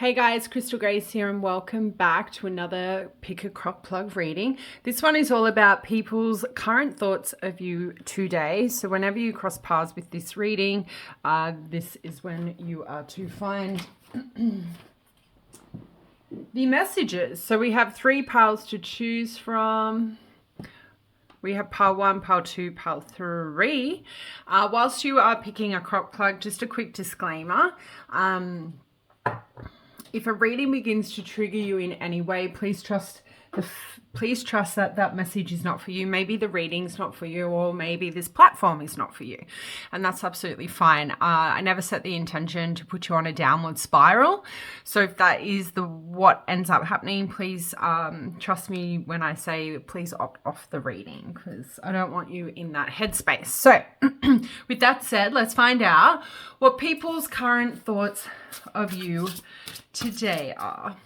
Hey guys, Crystal Grace here and welcome back to another Pick a Crock Plug reading. This one is all about people's current thoughts of you today. So whenever you cross paths with this reading, this is when you are to find the messages. So we have 3 piles to choose from. We have pile 1, pile 2, pile 3. Whilst you are picking a crock plug, just a quick disclaimer. If a reading begins to trigger you in any way, please trust that message is not for you. Maybe the reading's not for you, or maybe this platform is not for you, and that's absolutely fine. I never set the intention to put you on a downward spiral. So if that is what ends up happening, please trust me when I say please opt off the reading, because I don't want you in that headspace. So with that said, let's find out what people's current thoughts of you today are.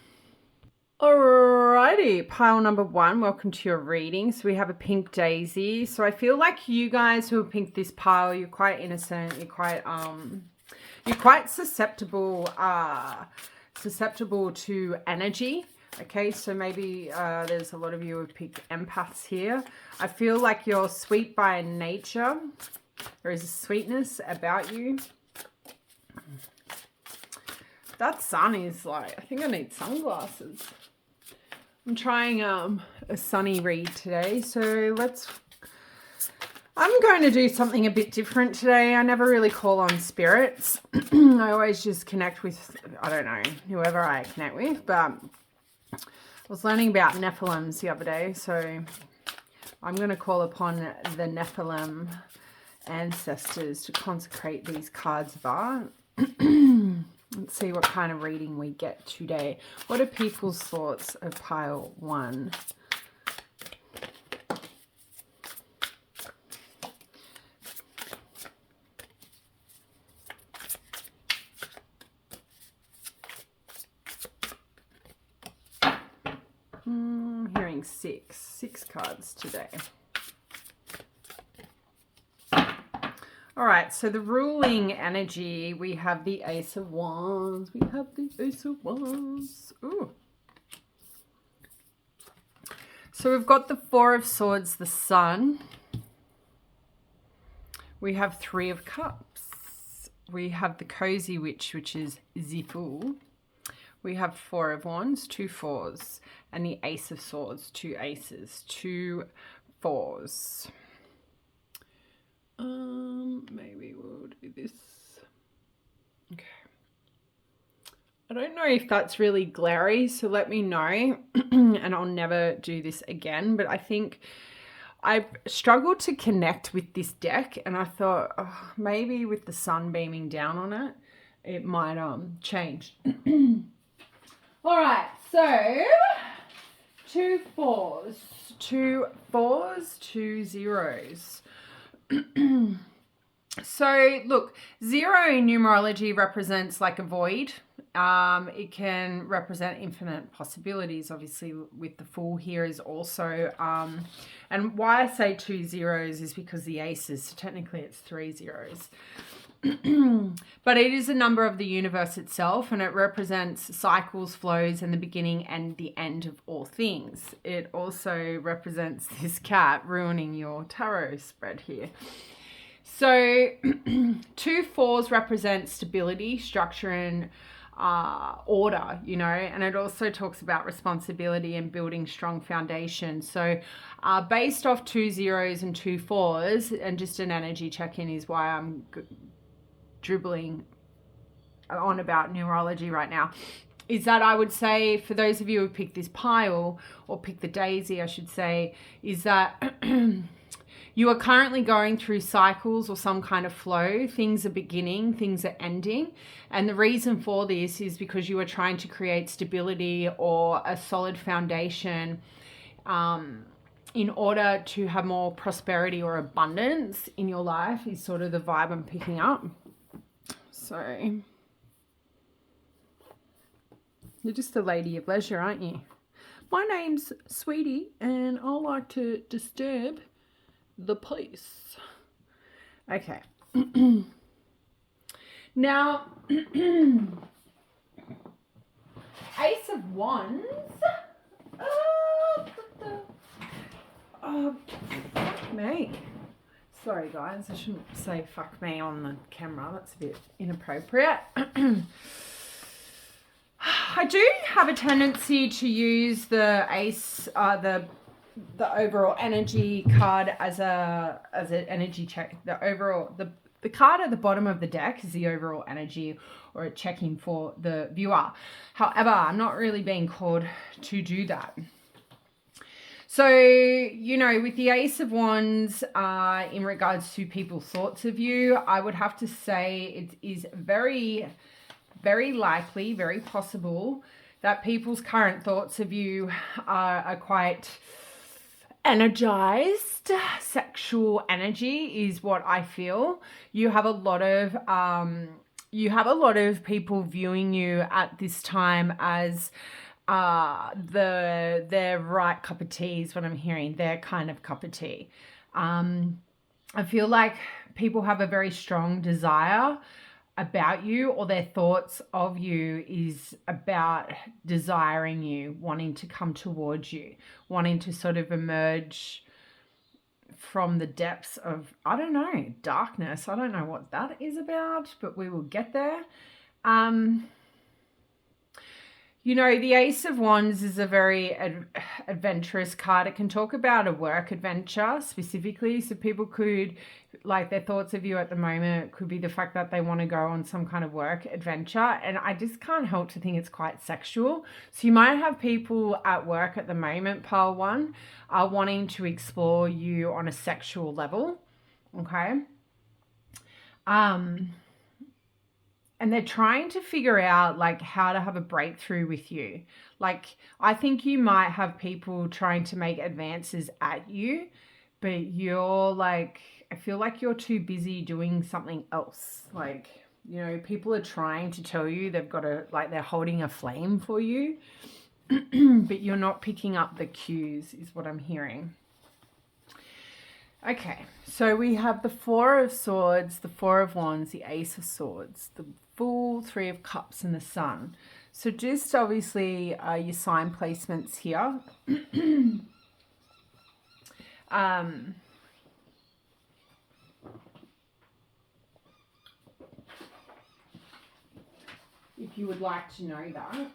Alrighty, pile number 1, welcome to your reading. So we have a pink daisy. So I feel like you guys who have picked this pile, you're quite innocent, you're quite susceptible to energy. Okay, so maybe there's a lot of you who picked empaths here. I feel like you're sweet by nature. There is a sweetness about you. That sun is like, I think I need sunglasses. I'm trying a sunny read today, so I'm going to do something a bit different today. I never really call on spirits. I always just connect with, I don't know, whoever I connect with, but I was learning about Nephilims the other day, so I'm going to call upon the Nephilim ancestors to consecrate these cards of art. Let's see what kind of reading we get today. What are people's thoughts of pile 1? Hearing 6 cards today. All right, so the ruling energy, we have the Ace of Wands. We have the Ace of Wands. Ooh. So we've got the 4 of Swords, the Sun. We have 3 of Cups. We have the Cozy Witch, which is the Fool. We have 4 of Wands, 2 4s. And the Ace of Swords, 2 aces, 2 4s. Maybe we'll do this. Okay. I don't know if that's really glary, so let me know and I'll never do this again. But I think I've struggled to connect with this deck, and I thought maybe with the sun beaming down on it, it might change. All right, so 2 4s, 2 4s, 2 0s. So look, 0 in numerology represents like a void. It can represent infinite possibilities. Obviously with the Fool here is also, and why I say 2 0s is because the aces, so technically it's 3 0s. But it is a number of the universe itself, and it represents cycles, flows, and the beginning and the end of all things. It also represents this cat ruining your tarot spread here. So 2 4s represent stability, structure, and order, you know, and it also talks about responsibility and building strong foundation. So based off 2 0s and 2 4s, and just an energy check-in is why I'm dribbling on about numerology right now, is that I would say for those of you who picked this pile, or picked the daisy I should say, is that you are currently going through cycles or some kind of flow. Things are beginning, things are ending. And the reason for this is because you are trying to create stability or a solid foundation in order to have more prosperity or abundance in your life, is sort of the vibe I'm picking up. So you're just a lady of leisure, aren't you? My name's Sweetie, and I like to disturb the peace. Okay. Now, Ace of Wands. Oh, fuck me. Sorry, guys. I shouldn't say fuck me on the camera. That's a bit inappropriate. I do have a tendency to use the ace, the overall energy card as an energy check. The card at the bottom of the deck is the overall energy or a check-in for the viewer. However, I'm not really being called to do that. So, you know, with the Ace of Wands, in regards to people's thoughts of you, I would have to say it is very, very likely, very possible that people's current thoughts of you are quite energized. Sexual energy is what I feel. You have a lot of people viewing you at this time as their right cup of tea is what I'm hearing, their kind of cup of tea. I feel like people have a very strong desire about you, or their thoughts of you is about desiring you, wanting to come towards you, wanting to sort of emerge from the depths of, I don't know, darkness. I don't know what that is about, but we will get there. You know, the Ace of Wands is a very adventurous card. It can talk about a work adventure specifically. So people could, like, their thoughts of you at the moment could be the fact that they want to go on some kind of work adventure. And I just can't help to think it's quite sexual. So you might have people at work at the moment, pile one, are wanting to explore you on a sexual level. Okay. And they're trying to figure out, like, how to have a breakthrough with you. Like, I think you might have people trying to make advances at you, but you're like, I feel like you're too busy doing something else. Like, you know, people are trying to tell you they've got a, like, they're holding a flame for you, but you're not picking up the cues is what I'm hearing. Okay, so we have the Four of Swords, the Four of Wands, the Ace of Swords, the Fool, Three of Cups, and the Sun. So just obviously your sign placements here. If you would like to know that.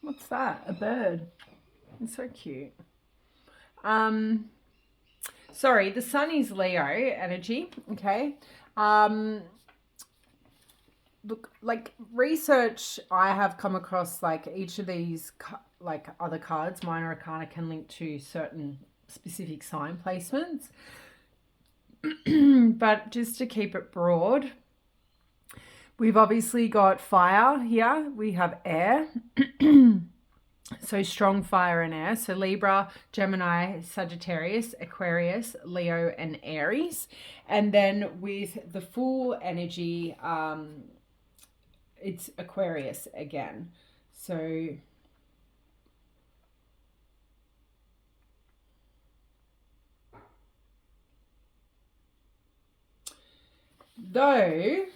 What's that? A bird. It's so cute. Sorry, the Sun is Leo energy. Okay. Look, like, research I have come across, like, each of these like other cards, minor arcana, can link to certain specific sign placements. But just to keep it broad, we've obviously got fire here. We have air. So strong fire and air. So Libra, Gemini, Sagittarius, Aquarius, Leo, and Aries. And then with the Fool energy, it's Aquarius again. So though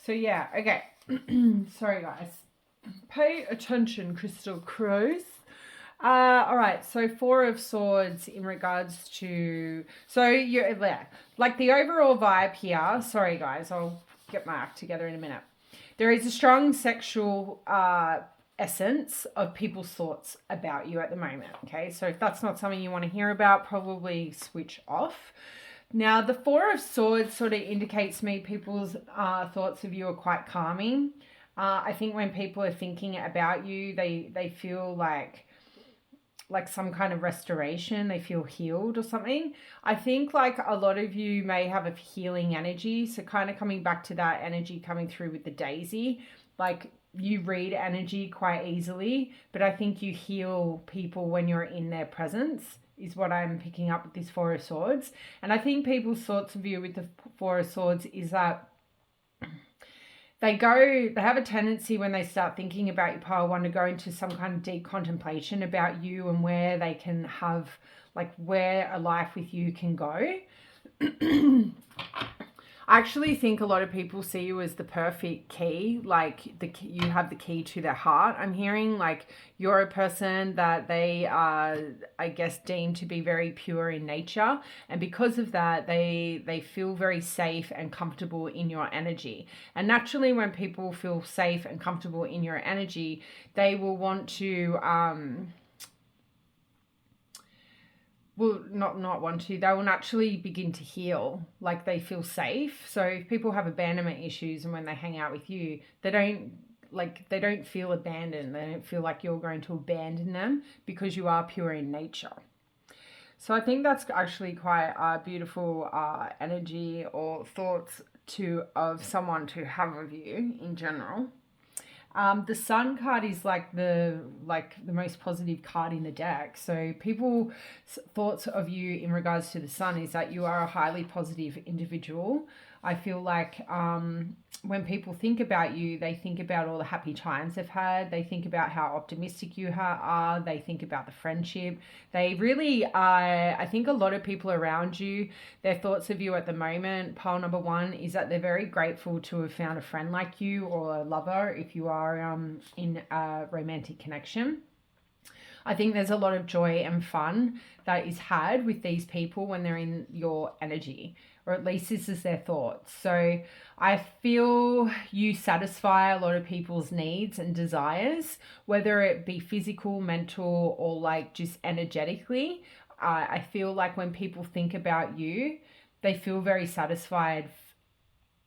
so yeah, okay. Sorry guys. Pay attention, Crystal Crows. All right, so Four of Swords in regards to, so you're there, like the overall vibe here. Sorry guys, I'll get my act together in a minute. There is a strong sexual essence of people's thoughts about you at the moment. Okay, so if that's not something you want to hear about, probably switch off. Now, the Four of Swords sort of indicates to me people's thoughts of you are quite calming. I think when people are thinking about you, they feel like some kind of restoration. They feel healed or something. I think like a lot of you may have a healing energy. So kind of coming back to that energy coming through with the daisy, like you read energy quite easily, but I think you heal people when you're in their presence, is what I'm picking up with this Four of Swords. And I think people's thoughts of you with the Four of Swords is that they have a tendency when they start thinking about your pile one to go into some kind of deep contemplation about you and where they can have, like, where a life with you can go. I actually think a lot of people see you as the perfect key, like you have the key to their heart. I'm hearing like you're a person that they are, I guess, deemed to be very pure in nature. And because of that, they feel very safe and comfortable in your energy. And naturally, when people feel safe and comfortable in your energy, they will want to... will not want to, they will naturally begin to heal, like they feel safe. So if people have abandonment issues and when they hang out with you, they don't feel abandoned. They don't feel like you're going to abandon them because you are pure in nature. So I think that's actually quite a beautiful energy or thoughts of someone to have of you in general. The Sun card is like the most positive card in the deck. So people's thoughts of you in regards to the Sun is that you are a highly positive individual. I feel like when people think about you, they think about all the happy times they've had. They think about how optimistic you are. They think about the friendship. They really, I think a lot of people around you, their thoughts of you at the moment, pile number one, is that they're very grateful to have found a friend like you or a lover if you are in a romantic connection. I think there's a lot of joy and fun that is had with these people when they're in your energy, or at least this is their thoughts. So I feel you satisfy a lot of people's needs and desires, whether it be physical, mental, or like just energetically. I feel like when people think about you, they feel very satisfied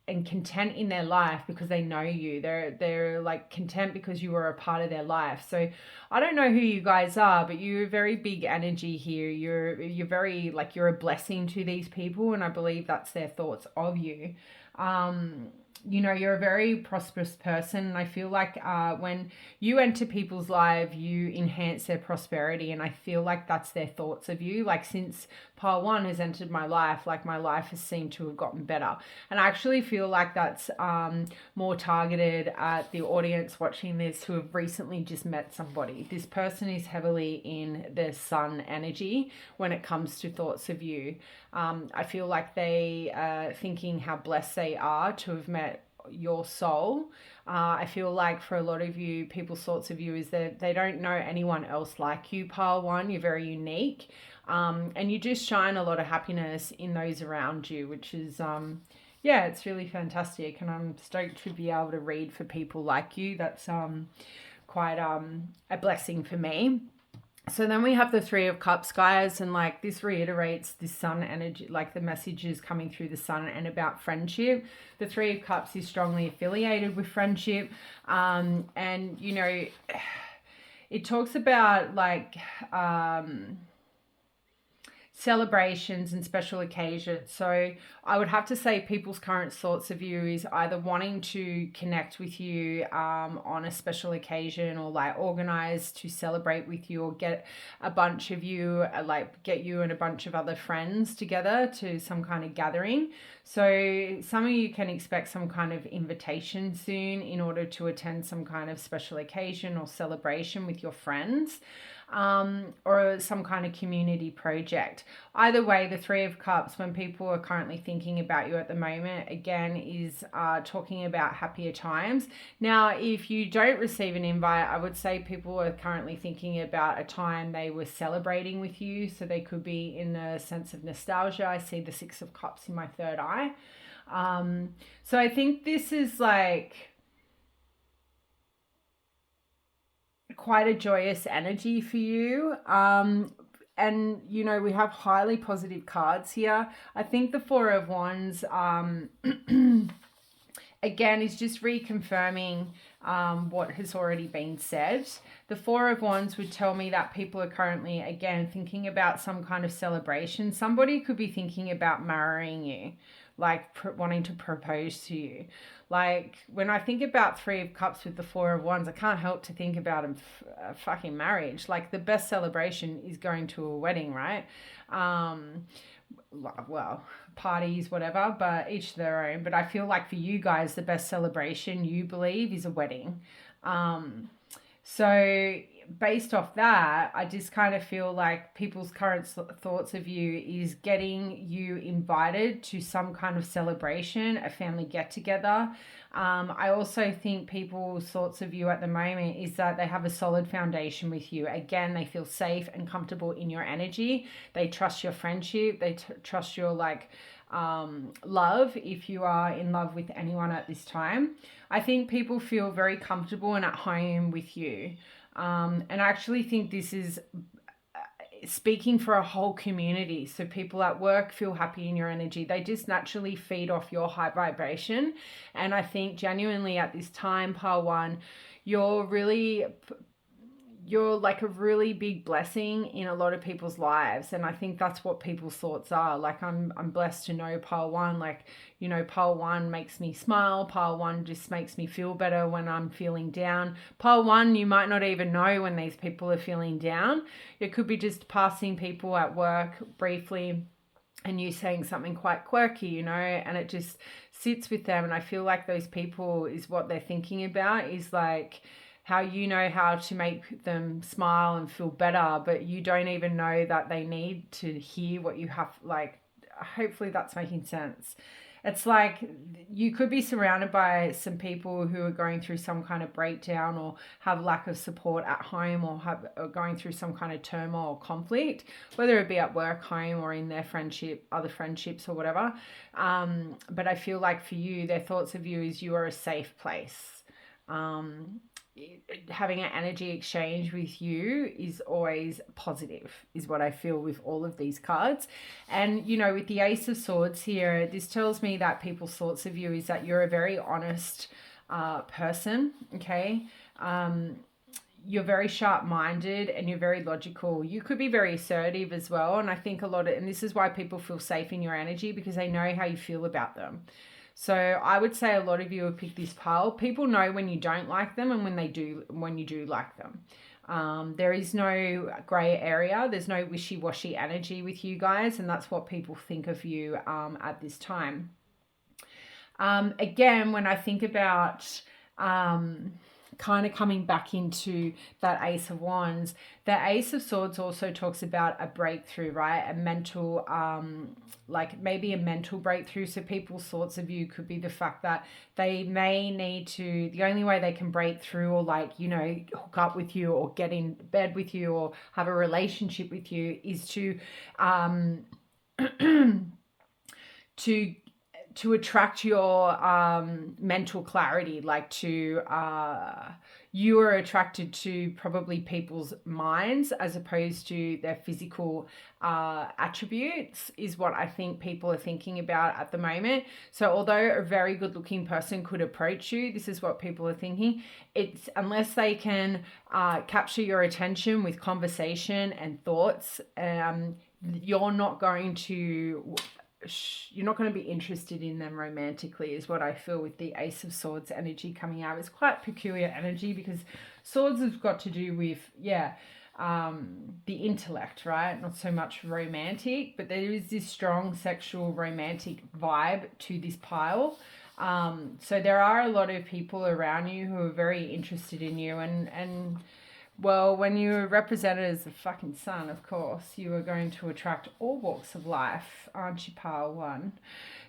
and content in their life because they know you. They're like content because you are a part of their life. So I don't know who you guys are, but you're very big energy here. You're very like, you're a blessing to these people, and I believe that's their thoughts of you. You know, you're a very prosperous person, and I feel like when you enter people's lives, you enhance their prosperity, and I feel like that's their thoughts of you. Like, since pile one has entered my life, like my life has seemed to have gotten better, and I actually feel like that's more targeted at the audience watching this who have recently just met somebody. This person is heavily in their Sun energy when it comes to thoughts of you. I feel like they are thinking how blessed they are to have met your soul. I feel like for a lot of you, people's thoughts of you is that they don't know anyone else like you, pile one. You're very unique. And you just shine a lot of happiness in those around you, which is, yeah, it's really fantastic. And I'm stoked to be able to read for people like you. That's quite a blessing for me. So then we have the Three of Cups, guys, and like this reiterates this Sun energy, like the messages coming through the Sun and about friendship. The Three of Cups is strongly affiliated with friendship, and you know, it talks about like celebrations and special occasions. So I would have to say people's current thoughts of you is either wanting to connect with you on a special occasion, or like organize to celebrate with you, or get a bunch of you, like get you and a bunch of other friends together to some kind of gathering. So some of you can expect some kind of invitation soon in order to attend some kind of special occasion or celebration with your friends. Or some kind of community project. Either way, the Three of Cups, when people are currently thinking about you at the moment, again, is talking about happier times. Now, if you don't receive an invite, I would say people are currently thinking about a time they were celebrating with you. So they could be in a sense of nostalgia. I see the Six of Cups in my third eye. So I think this is like quite a joyous energy for you. And you know, we have highly positive cards here. I think the Four of Wands again is just reconfirming what has already been said. The Four of Wands would tell me that people are currently, again, thinking about some kind of celebration. Somebody could be thinking about marrying you. like wanting to propose to you. Like when I think about Three of Cups with the Four of Wands, I can't help to think about a fucking marriage. Like the best celebration is going to a wedding, right? Well, parties, whatever, but each their own. But I feel like for you guys, the best celebration you believe is a wedding. So based off that, I just kind of feel like people's current thoughts of you is getting you invited to some kind of celebration, a family get together. I also think people's thoughts of you at the moment is that they have a solid foundation with you. Again, they feel safe and comfortable in your energy. They trust your friendship. They trust your love, if you are in love with anyone at this time. I think people feel very comfortable and at home with you. And I actually think this is speaking for a whole community. So people at work feel happy in your energy. They just naturally feed off your high vibration. And I think genuinely at this time, Pile 1, you're like a really big blessing in a lot of people's lives. And I think that's what people's thoughts are. Like I'm blessed to know Pile 1. Like, you know, Pile 1 makes me smile. Pile 1 just makes me feel better when I'm feeling down. Pile 1, you might not even know when these people are feeling down. It could be just passing people at work briefly and you saying something quite quirky, you know, and it just sits with them. And I feel like those people is what they're thinking about is like, how you know how to make them smile and feel better, but you don't even know that they need to hear what you have. Like, hopefully that's making sense. It's like you could be surrounded by some people who are going through some kind of breakdown or have lack of support at home or are going through some kind of turmoil or conflict, whether it be at work, home, or in their friendship, other friendships or whatever. But I feel like for you, their thoughts of you is you are a safe place. Having an energy exchange with you is always positive, is what I feel with all of these cards. And, you know, with the Ace of Swords here, this tells me that people's thoughts of you is that you're a very honest person, okay? You're very sharp-minded and you're very logical. You could be very assertive as well. And I think and this is why people feel safe in your energy, because they know how you feel about them. So I would say a lot of you have picked this pile. People know when you don't like them and when you do like them. There is no grey area. There's no wishy-washy energy with you guys, and that's what people think of you at this time. Again, when I think about kind of coming back into that Ace of Wands, the Ace of Swords also talks about a breakthrough, right? A mental, like maybe a mental breakthrough. So people's thoughts of you could be the fact that they may need to, the only way they can break through or like, you know, hook up with you or get in bed with you or have a relationship with you is to, to attract your mental clarity, like you are attracted to probably people's minds as opposed to their physical attributes is what I think people are thinking about at the moment. So although a very good looking person could approach you, this is what people are thinking. It's unless they can capture your attention with conversation and thoughts, you're not going to be interested in them romantically, is what I feel with the Ace of Swords energy coming out. It's quite peculiar energy because swords have got to do with, the intellect, right? Not so much romantic, but there is this strong sexual romantic vibe to this pile. So there are a lot of people around you who are very interested in you and well, when you're represented as the fucking sun, of course, you are going to attract all walks of life, aren't you, Pile 1?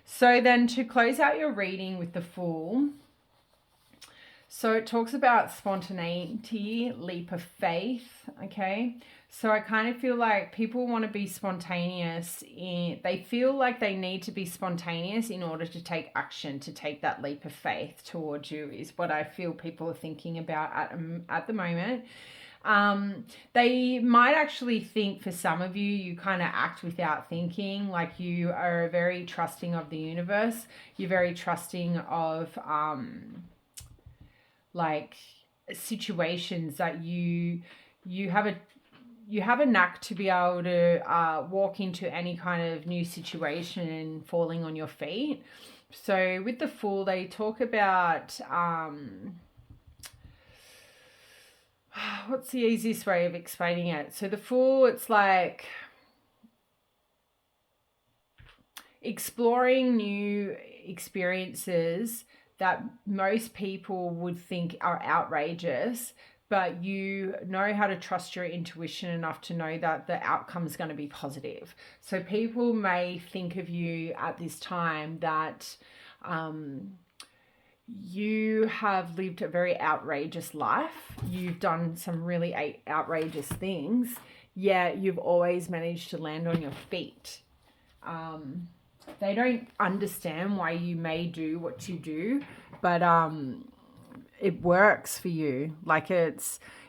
So then to close out your reading with the Fool, so it talks about spontaneity, leap of faith, okay? So I kind of feel like people want to be spontaneous. They feel like they need to be spontaneous in order to take action, to take that leap of faith towards you is what I feel people are thinking about at the moment. They might actually think, for some of you, you kind of act without thinking, like you are very trusting of the universe. You're very trusting of like situations that you have you have a knack to be able to walk into any kind of new situation and falling on your feet. So with the Fool, they talk about what's the easiest way of explaining it? So the Fool, it's like exploring new experiences that most people would think are outrageous, but you know how to trust your intuition enough to know that the outcome is going to be positive. So people may think of you at this time that you have lived a very outrageous life. You've done some really outrageous things, yet you've always managed to land on your feet. They don't understand why you may do what you do, but it works for you. Like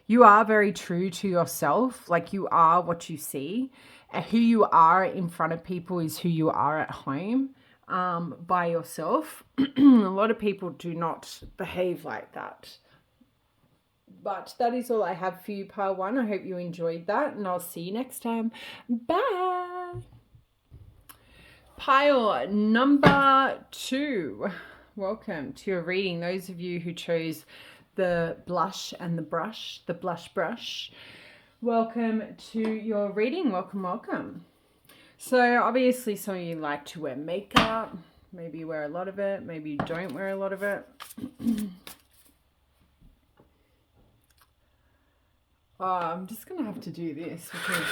you are very true to yourself. Like you are what you see. And who you are in front of people is who you are at home by yourself. A lot of people do not behave like that. But that is all I have for you, Pile 1. I hope you enjoyed that, and I'll see you next time. Bye. Pile number 2. Welcome to your reading. Those of you who chose the blush and the brush, the blush brush, welcome to your reading. Welcome. So obviously some of you like to wear makeup. Maybe you wear a lot of it. Maybe you don't wear a lot of it. Oh, I'm just going to have to do this because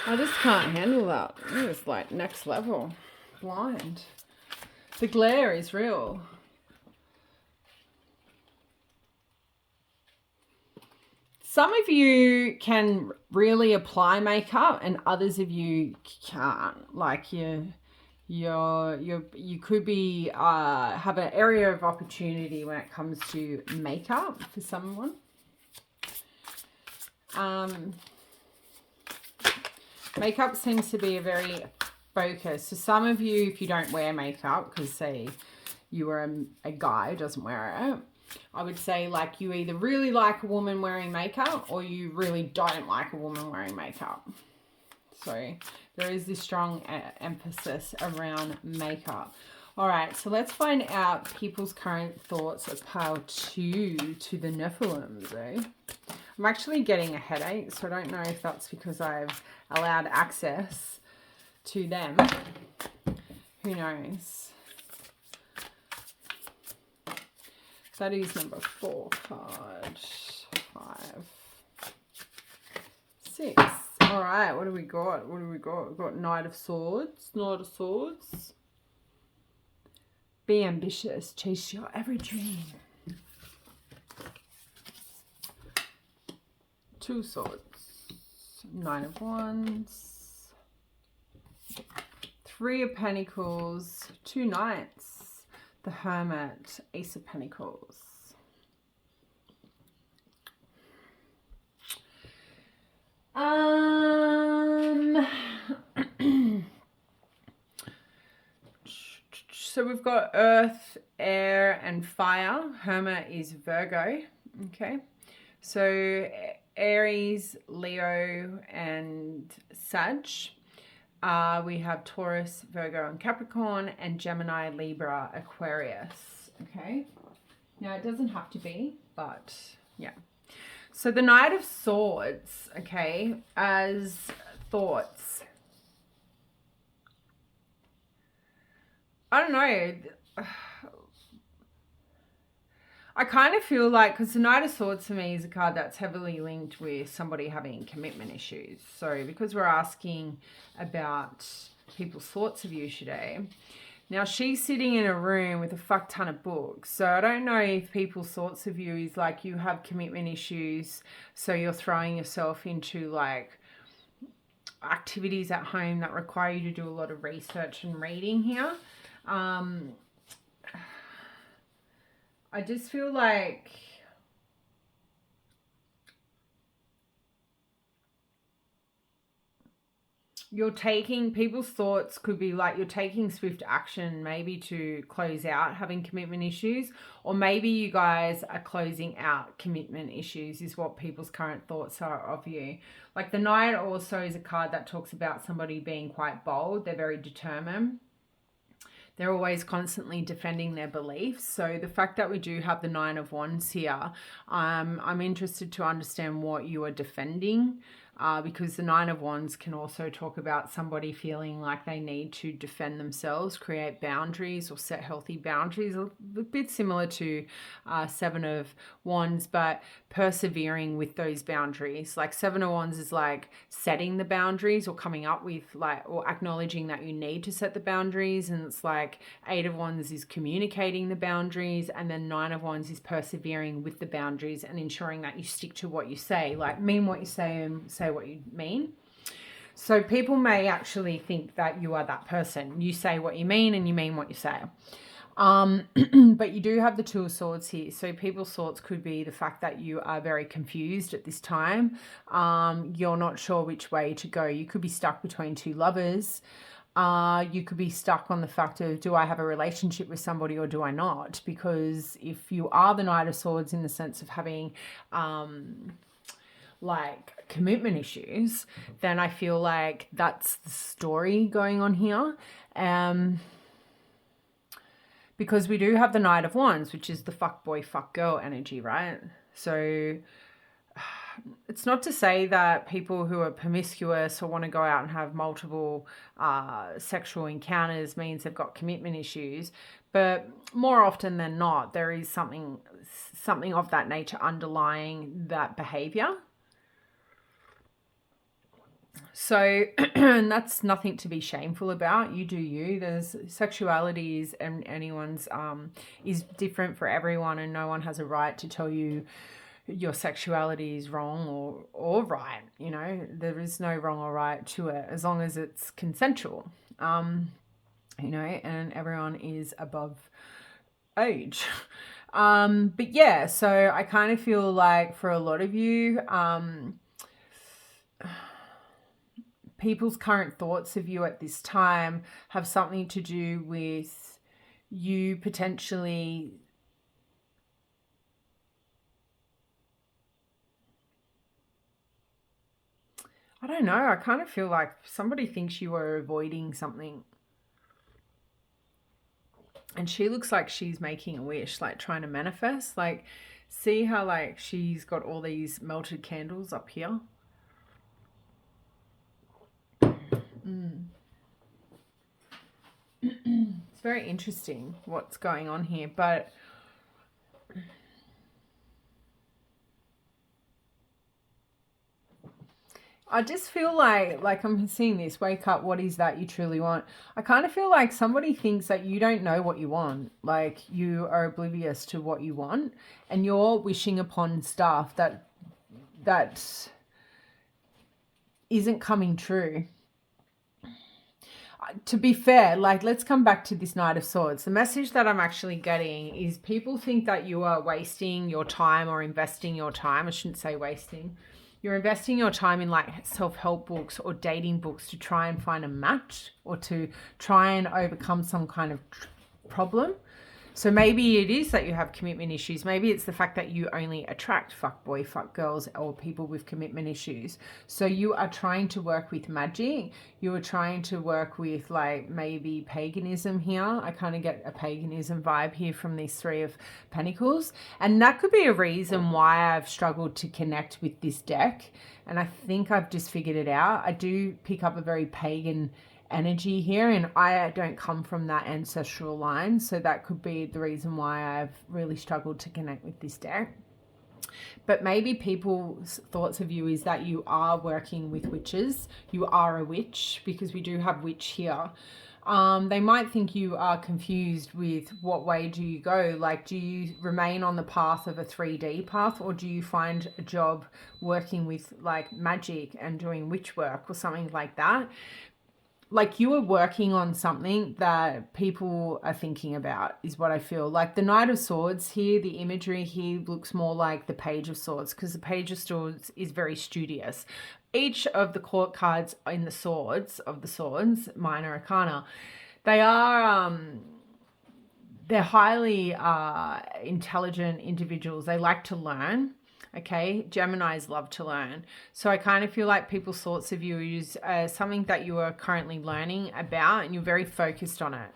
I just can't handle that. It's like next level. Blind. The glare is real. Some of you can really apply makeup and others of you can't. Like you could be have an area of opportunity when it comes to makeup for someone. Makeup seems to be a very focus. So some of you, if you don't wear makeup, because say you were a guy who doesn't wear it, I would say like you either really like a woman wearing makeup or you really don't like a woman wearing makeup. So there is this strong emphasis around makeup. All right, so let's find out people's current thoughts of pile 2 to the Nephilims, eh? I'm actually getting a headache, so I don't know if that's because I've allowed access to them. Who knows? That is number 4 card. 5. 6. All right, what do we got? We've got Knight of Swords. Knight of Swords. Be ambitious. Chase your every dream. 2 Swords. 9 of Wands. 3 of Pentacles. 2 Knights. The Hermit. Ace of Pentacles. So we've got Earth, Air, and Fire. Hermit is Virgo. Okay. So Aries, Leo, and Sag. We have Taurus, Virgo, and Capricorn, and Gemini, Libra, Aquarius. Okay. Now it doesn't have to be, but yeah. So the Knight of Swords, okay, as thoughts. I don't know. I kind of feel like, because the Knight of Swords for me is a card that's heavily linked with somebody having commitment issues. So because we're asking about people's thoughts of you today, now she's sitting in a room with a fuck ton of books. So I don't know if people's thoughts of you is like you have commitment issues, so you're throwing yourself into like activities at home that require you to do a lot of research and reading here. I just feel like people's thoughts could be like you're taking swift action maybe to close out having commitment issues, or maybe you guys are closing out commitment issues is what people's current thoughts are of you. Like the Knight also is a card that talks about somebody being quite bold. They're very determined. They're always constantly defending their beliefs. So the fact that we do have the Nine of Wands here, I'm interested to understand what you are defending. Because the Nine of Wands can also talk about somebody feeling like they need to defend themselves, create boundaries or set healthy boundaries, a bit similar to Seven of Wands, but persevering with those boundaries. Like Seven of Wands is like setting the boundaries or coming up with or acknowledging that you need to set the boundaries. And it's like Eight of Wands is communicating the boundaries, and then Nine of Wands is persevering with the boundaries and ensuring that you stick to what you say, like mean what you say and say what you mean. So people may actually think that you are that person. You say what you mean and you mean what you say. But you do have the Two of Swords here. So people's thoughts could be the fact that you are very confused at this time. You're not sure which way to go. You could be stuck between two lovers. You could be stuck on the fact of, do I have a relationship with somebody or do I not? Because if you are the Knight of Swords in the sense of having like commitment issues, then I feel like that's the story going on here. Because we do have the Knight of Wands, which is the fuck boy, fuck girl energy, right? So it's not to say that people who are promiscuous or want to go out and have multiple sexual encounters means they've got commitment issues, but more often than not, there is something of that nature underlying that behavior. So that's nothing to be shameful about. You do you. There's sexuality is and anyone's is different for everyone, and no one has a right to tell you your sexuality is wrong or right. You know, there is no wrong or right to it as long as it's consensual. You know, and everyone is above age. But yeah, so I kind of feel like for a lot of you, people's current thoughts of you at this time have something to do with you potentially I don't know, I kind of feel like somebody thinks you are avoiding something. And she looks like she's making a wish, like trying to manifest. Like, see how like she's got all these melted candles up here? It's very interesting what's going on here, but I just feel like I'm seeing this, wake up, what is that you truly want? I kind of feel like somebody thinks that you don't know what you want, like you are oblivious to what you want, and you're wishing upon stuff that isn't coming true. To be fair, like, let's come back to this Knight of Swords. The message that I'm actually getting is people think that you are wasting your time or investing your time. I shouldn't say wasting. You're investing your time in like self-help books or dating books to try and find a match or to try and overcome some kind of problem. So maybe it is that you have commitment issues. Maybe it's the fact that you only attract fuck boy, fuck girls, or people with commitment issues. So you are trying to work with magic. You are trying to work with like maybe paganism here. I kind of get a paganism vibe here from these Three of Pentacles. And that could be a reason why I've struggled to connect with this deck. And I think I've just figured it out. I do pick up a very pagan energy here, and I don't come from that ancestral line, so that could be the reason why I've really struggled to connect with this deck. But maybe people's thoughts of you is that you are working with witches, you are a witch, because we do have witch here. They might think you are confused with what way do you go, like do you remain on the path of a 3D path, or do you find a job working with like magic and doing witch work or something like that? like you are working on something that people are thinking about, is what I feel. Like the Knight of Swords here, the imagery here looks more like the Page of Swords, because the Page of Swords is very studious. Each of the court cards in the swords, minor arcana, they are they're highly intelligent individuals. They like to learn. Okay, Geminis love to learn. So I kind of feel like people's thoughts of you is something that you are currently learning about, and you're very focused on it.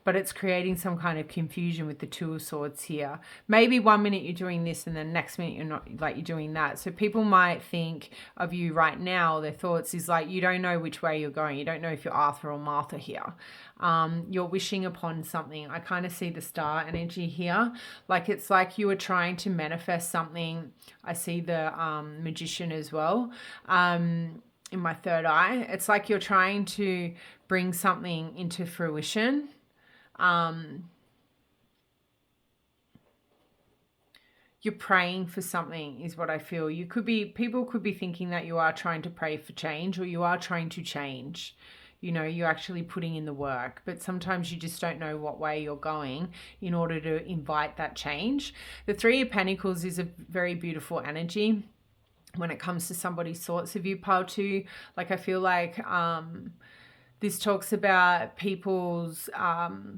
But it's creating some kind of confusion with the Two of Swords here. Maybe 1 minute you're doing this and then next minute you're not, like you're doing that. So people might think of you right now, their thoughts is like, you don't know which way you're going. You don't know if you're Arthur or Martha here. You're wishing upon something. I kind of see the star energy here. Like it's like you are trying to manifest something. I see the Magician as well. In my third eye, it's like you're trying to bring something into fruition. You're praying for something is what I feel. People could be thinking that you are trying to pray for change, or you are trying to change. You know, you're actually putting in the work, but sometimes you just don't know what way you're going in order to invite that change. The Three of Pentacles is a very beautiful energy when it comes to somebody's thoughts of you, pile 2. Like I feel like this talks about people's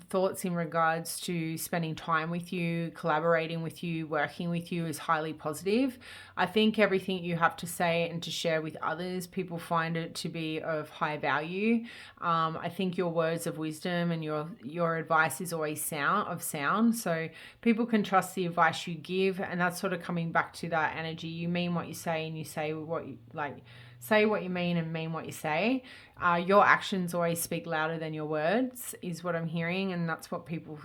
thoughts in regards to spending time with you, collaborating with you, working with you is highly positive. I think everything you have to say and to share with others, people find it to be of high value. I think your words of wisdom and your advice is always sound. So people can trust the advice you give, and that's sort of coming back to that energy. You mean what you say, and you say what you like. Say what you mean and mean what you say. Your actions always speak louder than your words is what I'm hearing, and that's what people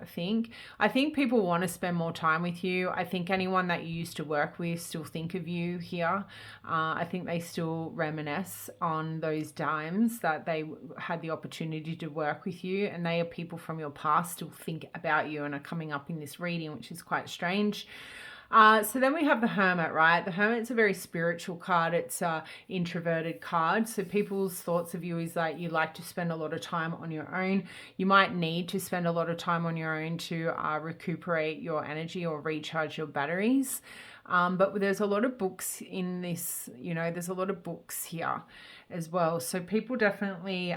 think. I think people want to spend more time with you. I think anyone that you used to work with still think of you here. I think they still reminisce on those times that they had the opportunity to work with you, and they are people from your past still think about you and are coming up in this reading, which is quite strange. So then we have the Hermit, right? The Hermit's a very spiritual card. It's an introverted card. So people's thoughts of you is that you like to spend a lot of time on your own. You might need to spend a lot of time on your own to recuperate your energy or recharge your batteries. But there's a lot of books in this, you know, there's a lot of books here as well. So people definitely,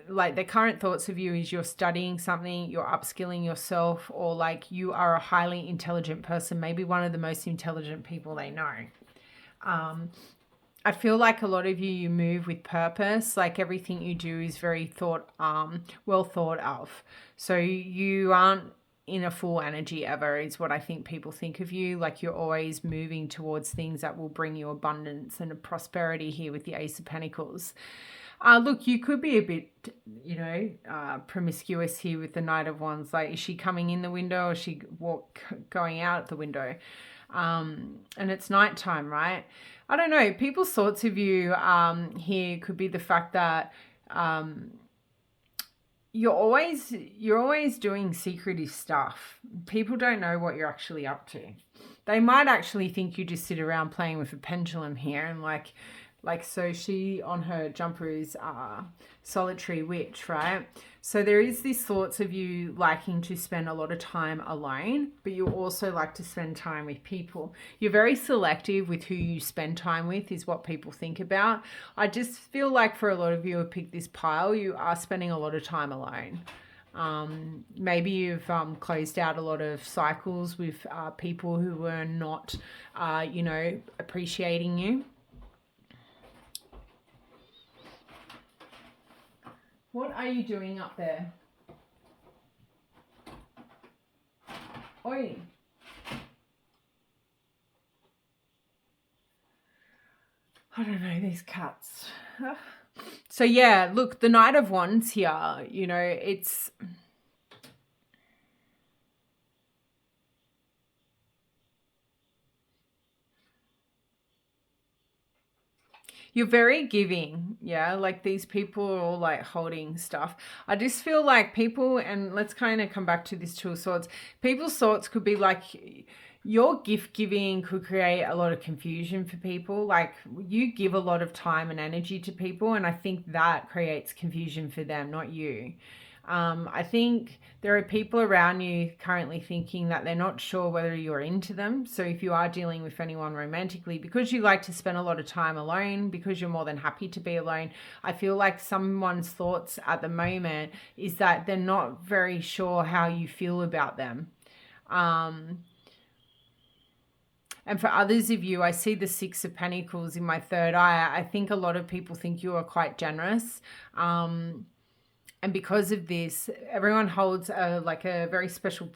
like their current thoughts of you is you're studying something, you're upskilling yourself, or like you are a highly intelligent person, maybe one of the most intelligent people they know. I feel like a lot of you move with purpose. Like everything you do is very well thought of. So you aren't in a full energy ever is what I think people think of you. Like you're always moving towards things that will bring you abundance and prosperity here with the Ace of Pentacles. Look, you could be a bit, you know, promiscuous here with the Knight of Wands. Like, is she coming in the window or is she going out the window? And it's nighttime, right? I don't know. People's thoughts of you here could be the fact that you're always doing secretive stuff. People don't know what you're actually up to. They might actually think you just sit around playing with a pendulum here and like so she on her jumper is solitary witch, right? So there is these thoughts of you liking to spend a lot of time alone, but you also like to spend time with people. You're very selective with who you spend time with is what people think about. I just feel like for a lot of you who pick this pile, you are spending a lot of time alone. Maybe you've closed out a lot of cycles with people who were not, you know, appreciating you. What are you doing up there? Oi. I don't know, these cats. So yeah, look, the Knight of Wands here, you know, it's... You're very giving, yeah? Like these people are all like holding stuff. I just feel like people, and let's kind of come back to this Two of Swords, people's thoughts could be like your gift giving could create a lot of confusion for people. Like, you give a lot of time and energy to people, and I think that creates confusion for them, not you. I think there are people around you currently thinking that they're not sure whether you're into them. So if you are dealing with anyone romantically, because you like to spend a lot of time alone, because you're more than happy to be alone, I feel like someone's thoughts at the moment is that they're not very sure how you feel about them. And for others of you, I see the Six of Pentacles in my third eye. I think a lot of people think you are quite generous. And because of this, everyone holds a very special,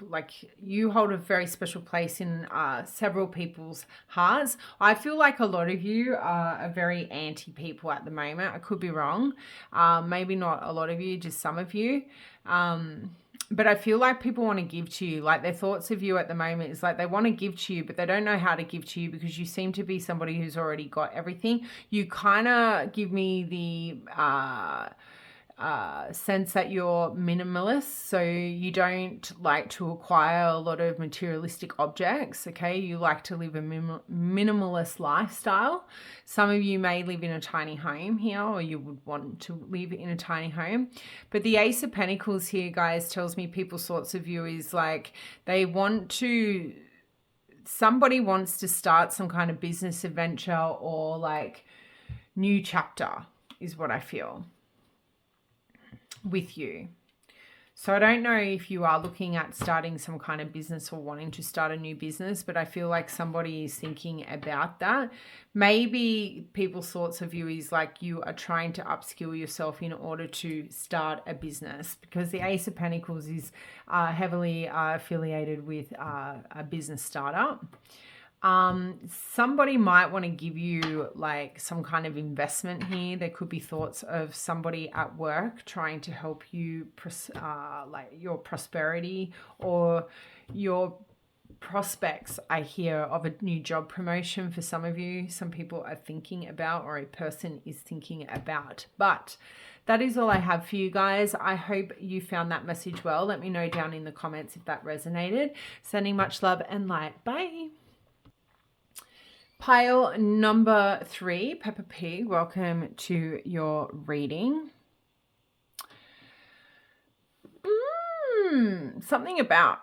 you hold a very special place in several people's hearts. I feel like a lot of you are very anti people at the moment. I could be wrong. Maybe not a lot of you, just some of you. But I feel like people want to give to you. Like, their thoughts of you at the moment is like they want to give to you, but they don't know how to give to you because you seem to be somebody who's already got everything. You kind of give me the sense that you're minimalist, so you don't like to acquire a lot of materialistic objects. Okay, you like to live a minimalist lifestyle. Some of you may live in a tiny home here, or you would want to live in a tiny home. But the Ace of Pentacles here, guys, tells me people's thoughts of you is like somebody wants to start some kind of business adventure or like new chapter is what I feel with you. So I don't know if you are looking at starting some kind of business or wanting to start a new business, but I feel like somebody is thinking about that. Maybe people's thoughts of you is like you are trying to upskill yourself in order to start a business, because the Ace of Pentacles is heavily affiliated with a business startup. Somebody might want to give you like some kind of investment here. There could be thoughts of somebody at work trying to help you like your prosperity or your prospects. I hear of a new job promotion for some of you. Some people are thinking about, or a person is thinking about. But that is all I have for you guys. I hope you found that message well. Let me know down in the comments if that resonated. Sending much love and light. Bye. Pile number 3, Peppa Pig, welcome to your reading. Something about,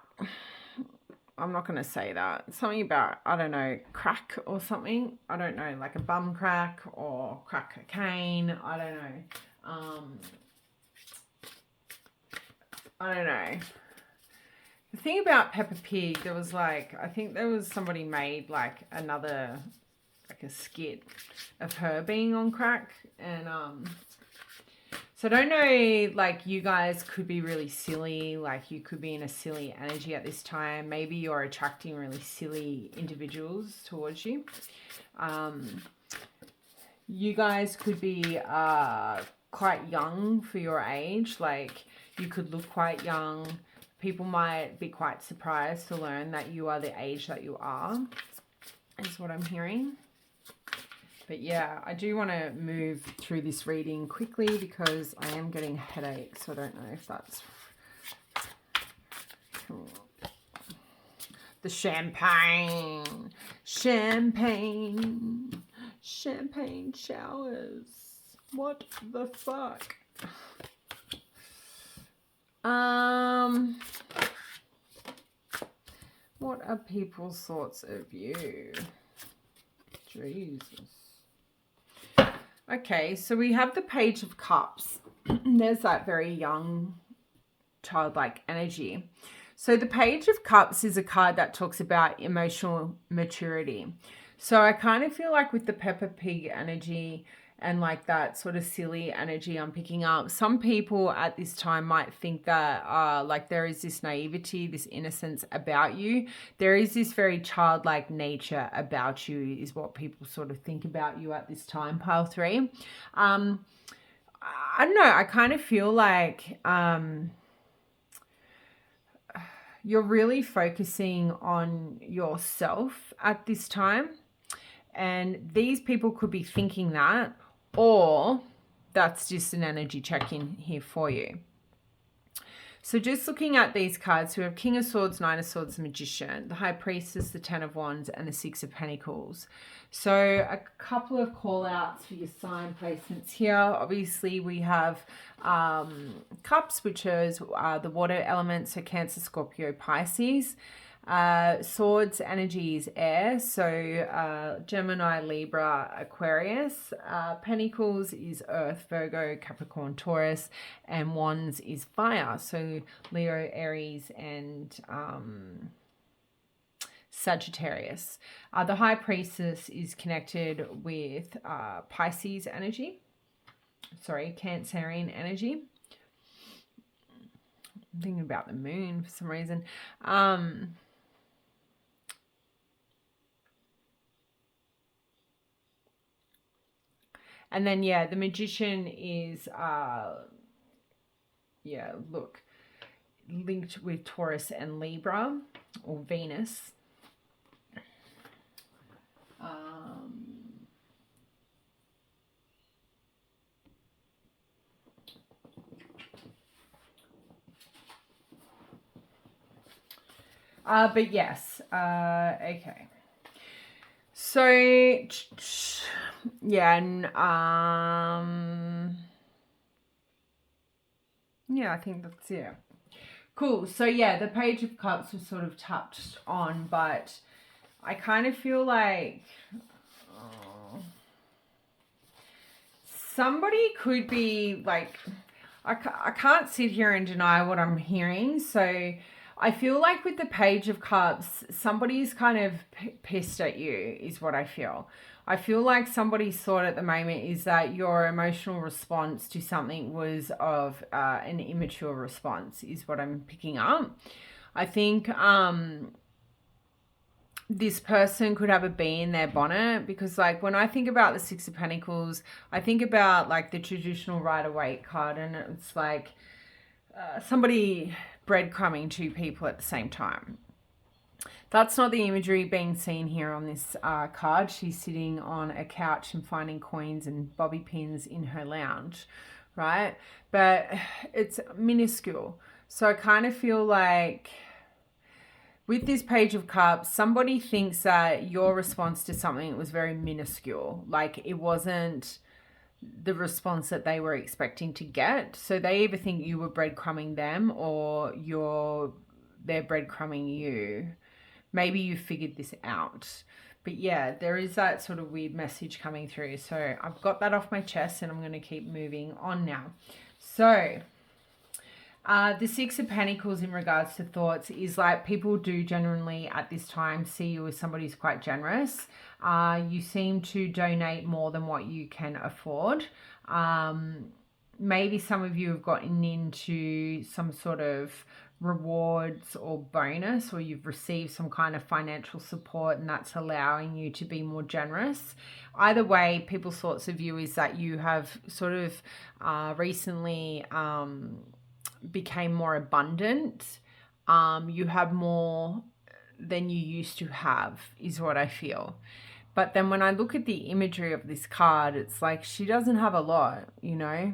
I'm not going to say that. Something about, I don't know, crack or something. I don't know, like a bum crack or crack cocaine. I don't know. I don't know. The thing about Peppa Pig, there was like, I think there was somebody made like another, like a skit of her being on crack. And so I don't know, like you guys could be really silly, like you could be in a silly energy at this time. Maybe you're attracting really silly individuals towards you. You guys could be quite young for your age, like you could look quite young. People might be quite surprised to learn that you are the age that you are, is what I'm hearing. But yeah, I do want to move through this reading quickly because I am getting headaches. So I don't know if that's the champagne showers. What the fuck? What are people's thoughts of you? Jesus. Okay, so we have the Page of Cups. There's that very young, childlike energy. So the Page of Cups is a card that talks about emotional maturity. So I kind of feel like with the Peppa Pig energy and like that sort of silly energy I'm picking up, some people at this time might think that like there is this naivety, this innocence about you. There is this very childlike nature about you is what people sort of think about you at this time, pile 3. I don't know, I kind of feel like you're really focusing on yourself at this time. And these people could be thinking that, or that's just an energy check-in here for you. So just looking at these cards, we have King of Swords, Nine of Swords, Magician, the High Priestess, the Ten of Wands, and the Six of Pentacles. So a couple of call outs for your sign placements here. Obviously we have Cups, which is the water element, so Cancer, Scorpio, Pisces. Swords energy is air, so Gemini, Libra, Aquarius. Pentacles is Earth, Virgo, Capricorn, Taurus, and Wands is fire, so Leo, Aries, and Sagittarius. The High Priestess is connected with Pisces energy, Cancerian energy. I'm thinking about the moon for some reason. And then, yeah, the Magician is, linked with Taurus and Libra, or Venus. But yes, okay. So, yeah, and, yeah, I think that's it. Cool. So, yeah, the Page of Cups was sort of touched on, but I kind of feel like somebody could be like, I can't sit here and deny what I'm hearing. So I feel like with the Page of Cups, somebody's kind of pissed at you is what I feel. I feel like somebody's thought at the moment is that your emotional response to something was of an immature response is what I'm picking up. I think this person could have a bee in their bonnet, because like when I think about the Six of Pentacles, I think about like the traditional Rider-Waite card, and it's like somebody breadcrumbing two people at the same time. That's not the imagery being seen here on this card. She's sitting on a couch and finding coins and bobby pins in her lounge, right? But it's minuscule. So I kind of feel like with this Page of Cups, somebody thinks that your response to something was very minuscule. Like it wasn't the response that they were expecting to get. So they either think you were breadcrumbing them or they're breadcrumbing you. Maybe you figured this out. But yeah, there is that sort of weird message coming through. So I've got that off my chest and I'm going to keep moving on now. So the Six of Pentacles in regards to thoughts is like people do generally at this time see you as somebody who's quite generous. You seem to donate more than what you can afford. Maybe some of you have gotten into some sort of rewards or bonus, or you've received some kind of financial support and that's allowing you to be more generous. Either way, people's thoughts of you is that you have sort of recently became more abundant. You have more than you used to have is what I feel. But then when I look at the imagery of this card, it's like she doesn't have a lot, you know.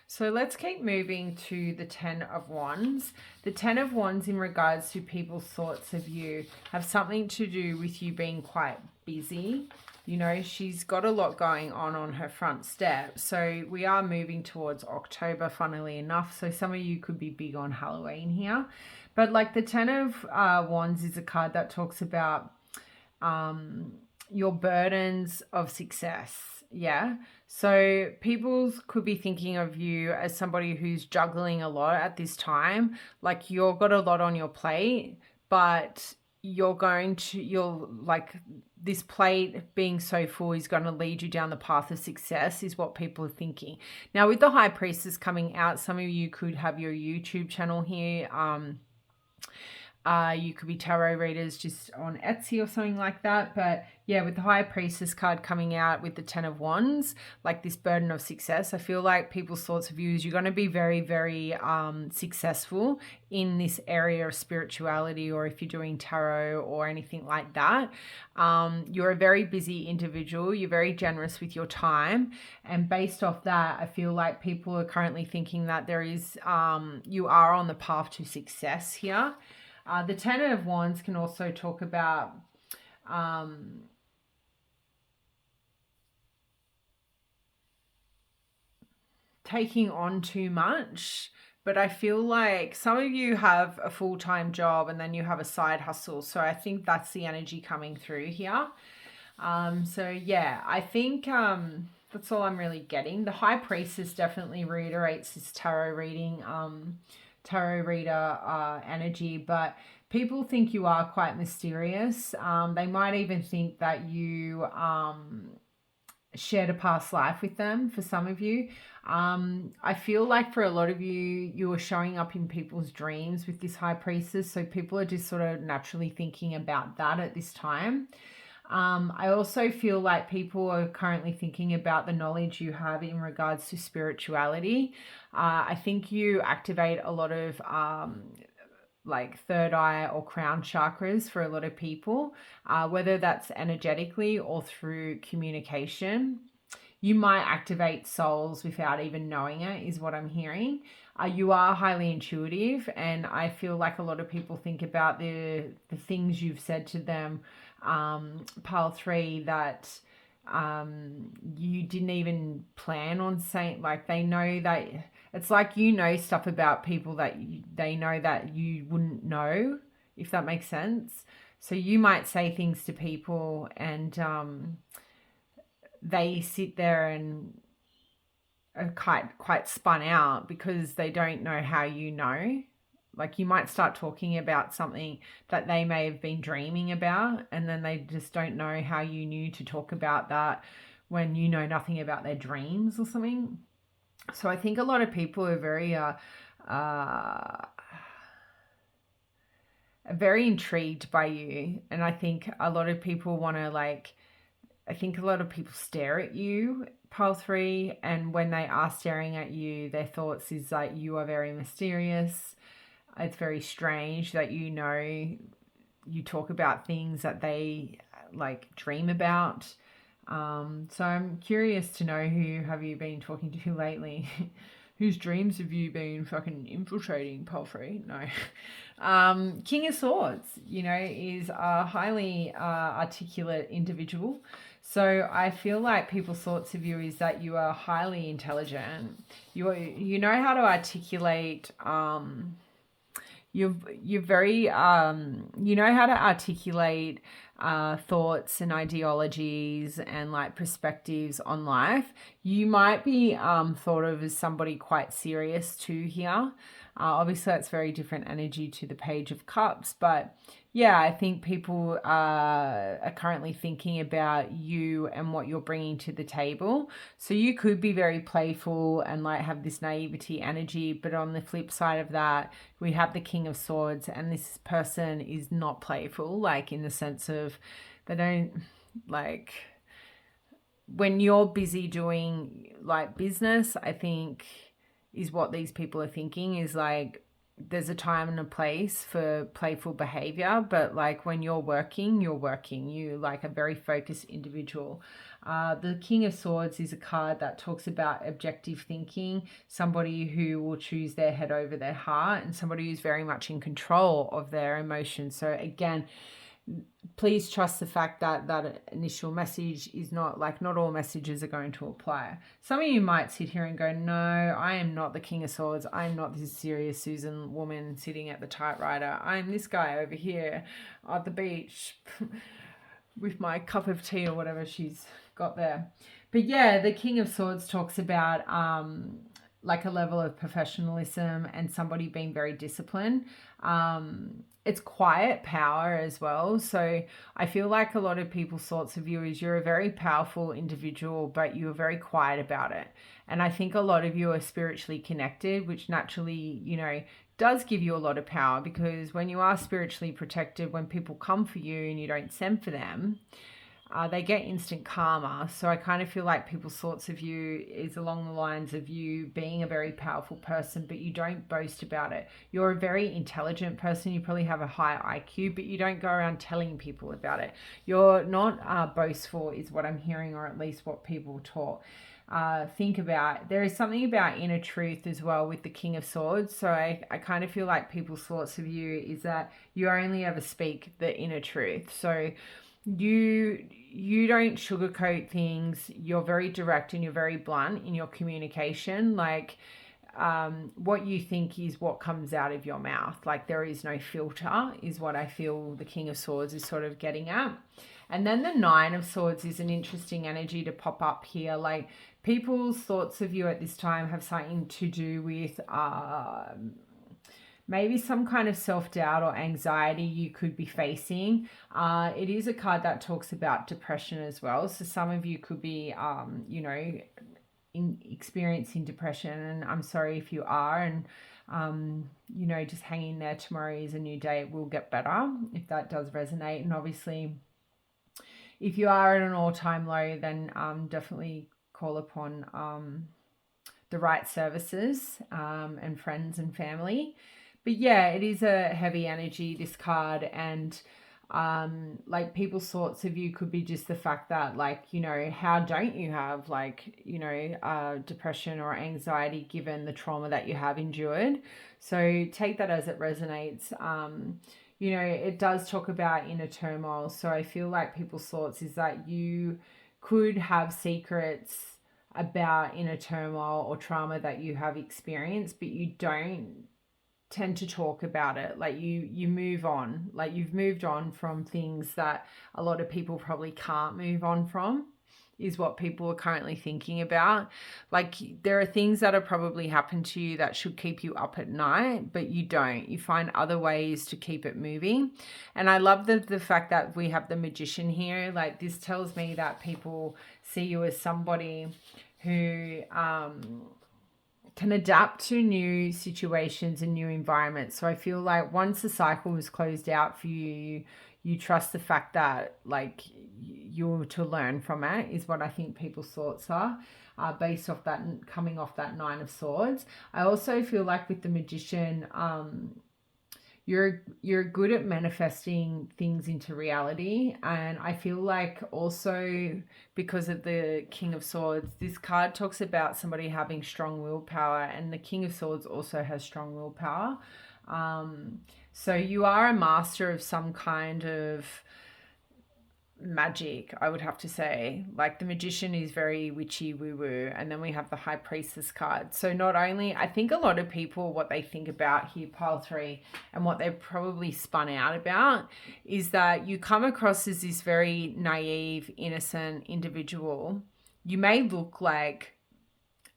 So let's keep moving to the Ten of Wands. The Ten of Wands in regards to people's thoughts of you have something to do with you being quite busy. You know, she's got a lot going on her front step. So we are moving towards October, funnily enough. So some of you could be big on Halloween here. But like the Ten of Wands is a card that talks about your burdens of success. Yeah. So people could be thinking of you as somebody who's juggling a lot at this time. Like you've got a lot on your plate, but you're like this plate being so full is going to lead you down the path of success is what people are thinking. Now with the High Priestess coming out, some of you could have your YouTube channel here. You could be tarot readers just on Etsy or something like that. But yeah, with the High Priestess card coming out with the 10 of Wands, like this burden of success, I feel like people's thoughts of you is you're going to be very, very successful in this area of spirituality, or if you're doing tarot or anything like that. You're a very busy individual. You're very generous with your time. And based off that, I feel like people are currently thinking that there is, you are on the path to success here. The 10 of Wands can also talk about taking on too much. But I feel like some of you have a full-time job and then you have a side hustle. So I think that's the energy coming through here. So yeah, I think that's all I'm really getting. The High Priestess definitely reiterates this tarot reading, tarot reader energy, but people think you are quite mysterious. They might even think that you shared a past life with them. For some of you, I feel like for a lot of you, you are showing up in people's dreams with this High Priestess, so people are just sort of naturally thinking about that at this time. I also feel like people are currently thinking about the knowledge you have in regards to spirituality. I think you activate a lot of like third eye or crown chakras for a lot of people, whether that's energetically or through communication. You might activate souls without even knowing it, is what I'm hearing. You are highly intuitive, and I feel like a lot of people think about the things you've said to them, pile 3, that you didn't even plan on saying. Like, they know that it's like, you know, stuff about people that they know that you wouldn't know, if that makes sense. So you might say things to people and they sit there and are quite spun out because they don't know how you know. Like, you might start talking about something that they may have been dreaming about, and then they just don't know how you knew to talk about that when you know nothing about their dreams or something. So I think a lot of people are very intrigued by you. And I think a lot of people want to, like, I think a lot of people stare at you, pile 3, and when they are staring at you, their thoughts is like, you are very mysterious. It's very strange that, you know, you talk about things that they like dream about. So I'm curious to know, who have you been talking to lately? Whose dreams have you been fucking infiltrating, Palfrey? No. King of Swords, you know, is a highly articulate individual. So I feel like people's thoughts of you is that you are highly intelligent. You know how to articulate. You're very you know how to articulate thoughts and ideologies and like perspectives on life. You might be thought of as somebody quite serious too here. Obviously that's very different energy to the Page of Cups, but yeah, I think people are currently thinking about you and what you're bringing to the table. So you could be very playful and like have this naivety energy, but on the flip side of that, we have the King of Swords, and this person is not playful, like in the sense of they don't, like, when you're busy doing like business, I think is what these people are thinking is like, there's a time and a place for playful behavior, but like when you're working, you like a very focused individual. The King of Swords is a card that talks about objective thinking, somebody who will choose their head over their heart, and somebody who's very much in control of their emotions. So again, please trust the fact that that initial message is not like, not all messages are going to apply. Some of you might sit here and go, no, I am not the King of Swords. I'm not this serious Susan woman sitting at the typewriter. I'm this guy over here at the beach with my cup of tea or whatever she's got there. But yeah, the King of Swords talks about like a level of professionalism and somebody being very disciplined. It's quiet power as well. So I feel like a lot of people's thoughts of you is you're a very powerful individual, but you're very quiet about it. And I think a lot of you are spiritually connected, which naturally, you know, does give you a lot of power, because when you are spiritually protected, when people come for you and you don't send for them, they get instant karma. So I kind of feel like people's thoughts of you is along the lines of you being a very powerful person, but you don't boast about it. You're a very intelligent person. You probably have a high IQ, but you don't go around telling people about it. You're not boastful, is what I'm hearing, or at least what people talk. Think about. There is something about inner truth as well with the King of Swords. So I kind of feel like people's thoughts of you is that you only ever speak the inner truth. So you don't sugarcoat things. You're very direct and you're very blunt in your communication. Like what you think is what comes out of your mouth. Like there is no filter, is what I feel the King of Swords is sort of getting at. And then the Nine of Swords is an interesting energy to pop up here. Like people's thoughts of you at this time have something to do with maybe some kind of self-doubt or anxiety you could be facing. It is a card that talks about depression as well. So some of you could be, experiencing depression, and I'm sorry if you are. And, just hang in there. Tomorrow is a new day. It will get better if that does resonate. And obviously, if you are at an all-time low, then definitely call upon the right services and friends and family. But yeah, it is a heavy energy, this card. And like people's thoughts of you could be just the fact that, like, how don't you have depression or anxiety given the trauma that you have endured? So take that as it resonates. It does talk about inner turmoil. So I feel like people's thoughts is that you could have secrets about inner turmoil or trauma that you have experienced, but you don't tend to talk about it. Like you move on. Like you've moved on from things that a lot of people probably can't move on from, is what people are currently thinking about. Like there are things that have probably happened to you that should keep you up at night, but you don't. You find other ways to keep it moving. And I love the fact that we have the Magician here. Like this tells me that people see you as somebody who can adapt to new situations and new environments. So I feel like once the cycle is closed out for you, you trust the fact that like you're to learn from it, is what I think people's thoughts are based off that, coming off that Nine of Swords. I also feel like with the Magician, you're good at manifesting things into reality. And I feel like also because of the King of Swords, this card talks about somebody having strong willpower, and the King of Swords also has strong willpower. So you are a master of some kind of magic, I would have to say. Like the Magician is very witchy woo-woo, and then we have the High Priestess card. So not only, I think a lot of people, what they think about here, pile 3, and what they've probably spun out about is that you come across as this very naive, innocent individual. You may look like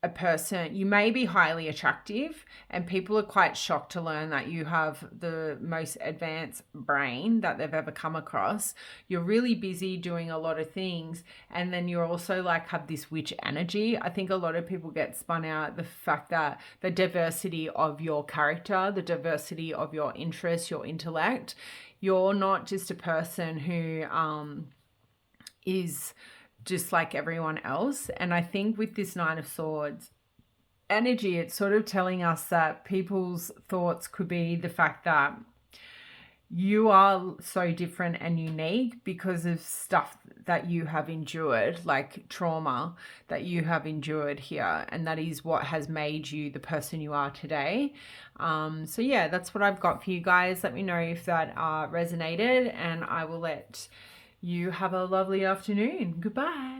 a person, you may be highly attractive, and people are quite shocked to learn that you have the most advanced brain that they've ever come across. You're really busy doing a lot of things, and then you're also like have this witch energy. I think a lot of people get spun out the fact that the diversity of your character, the diversity of your interests, your intellect, you're not just a person who is just like everyone else. And I think with this Nine of Swords energy, it's sort of telling us that people's thoughts could be the fact that you are so different and unique because of stuff that you have endured, like trauma that you have endured here. And that is what has made you the person you are today. So yeah, that's what I've got for you guys. Let me know if that resonated, and I will let you have a lovely afternoon. Goodbye.